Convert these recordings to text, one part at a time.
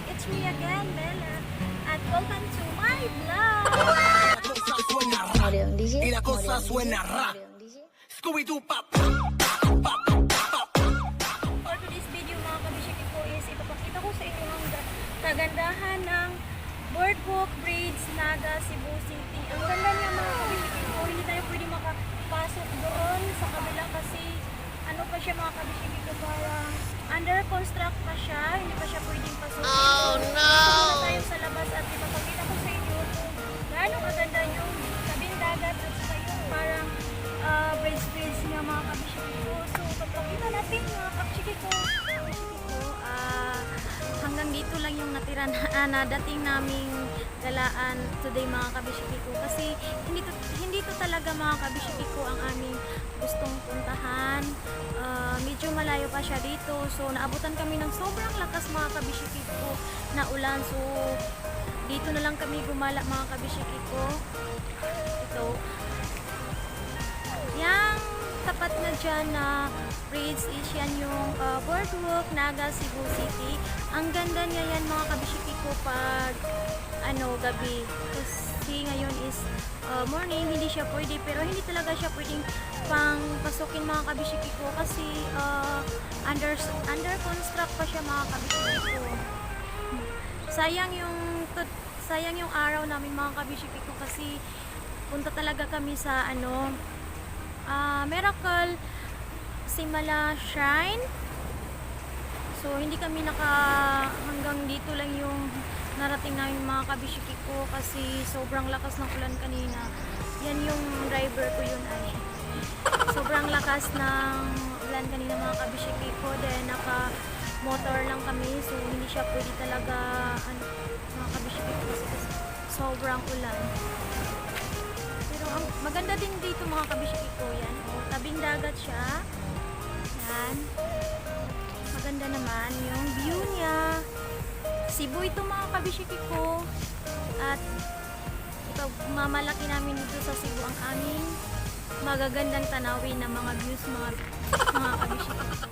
It's me again, Bella. At welcome to my vlog! Moreón DJ. Y la cosa Moreón suena DJ, ra. Moreón DJ. Scooby-Doo pop. For today's video mga kabishiki ko is ipapakita ko sa inyo ang kagandahan ng Boardwalk Bridge, Naga, Cebu City. Ang ganda niya mga kabishiki ko, hindi tayo pwede makapasok doon sa kabila kasi ano pa siya mga kabishiki ko, parang under construct pa siya, hindi pa siya pwedeng pasukin. Oh no! Dito tayo sa labas at ipapakita ko sa inyo kung gaano kaganda yung tabing dagat at saka yung parang bridge niya mga kabishiki ko. So, papakita natin mga kabishiki ko. Hanggang dito lang yung natira na dating naming galaan today mga kabishiki ko. Kasi hindi to talaga mga kabishiki ko ang aming gustong puntahan. Medyo malayo pa siya dito. So, naabutan kami ng sobrang lakas mga kabishiki ko na ulan. So, dito na lang kami gumala mga kabishiki ko. Ito. Yang tapat na dyan na bridge is yan yung Boardwalk, Naga, Cebu City. Ang ganda niya yan mga kabishiki ko pag gabi. Kasi ngayon is morning, hindi siya pwede. Pero hindi talaga siya pwedeng pang pasukin mga kabishiki ko kasi under construct pa siya mga kabishiki ko. Sayang yung araw namin mga kabishiki ko kasi punta talaga kami sa Miracle Simala Shrine. So hindi kami hanggang dito lang yung narating namin mga kabishiki ko kasi sobrang lakas ng ulan kanina. Yan yung driver ko yun ay. Sobrang lakas ng ulan kanina mga kabishiki ko. Then naka motor lang kami so hindi siya pwede talaga mga kabishiki ko kasi sobrang ulan. Maganda din dito mga kabishiki ko yan. Tabing dagat siya. Yan. Maganda naman yung view niya. Cebu ito mga kabishiki ko. At mamalaki namin dito sa Cebu ang aming magagandang tanawin na mga views mga kabishiki ko.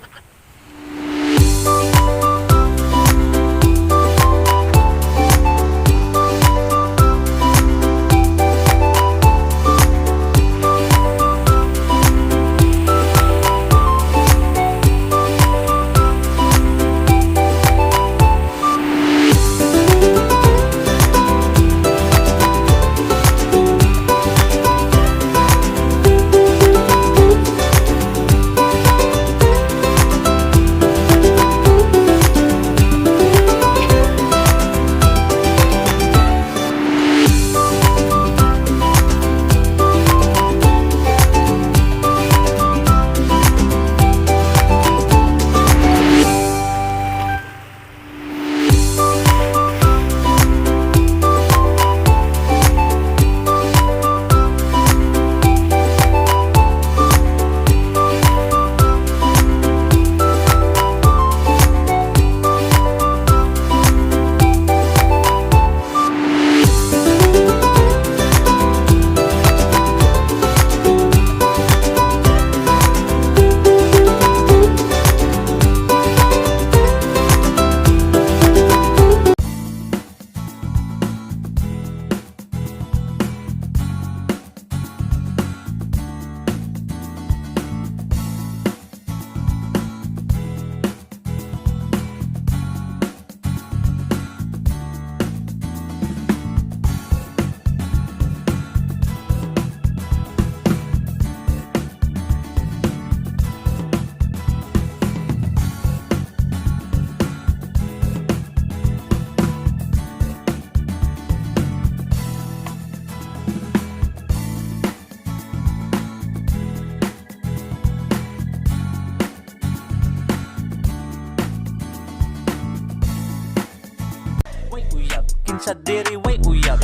Kinsa diri way uyab,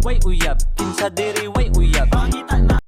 way uyab. Kinsa diri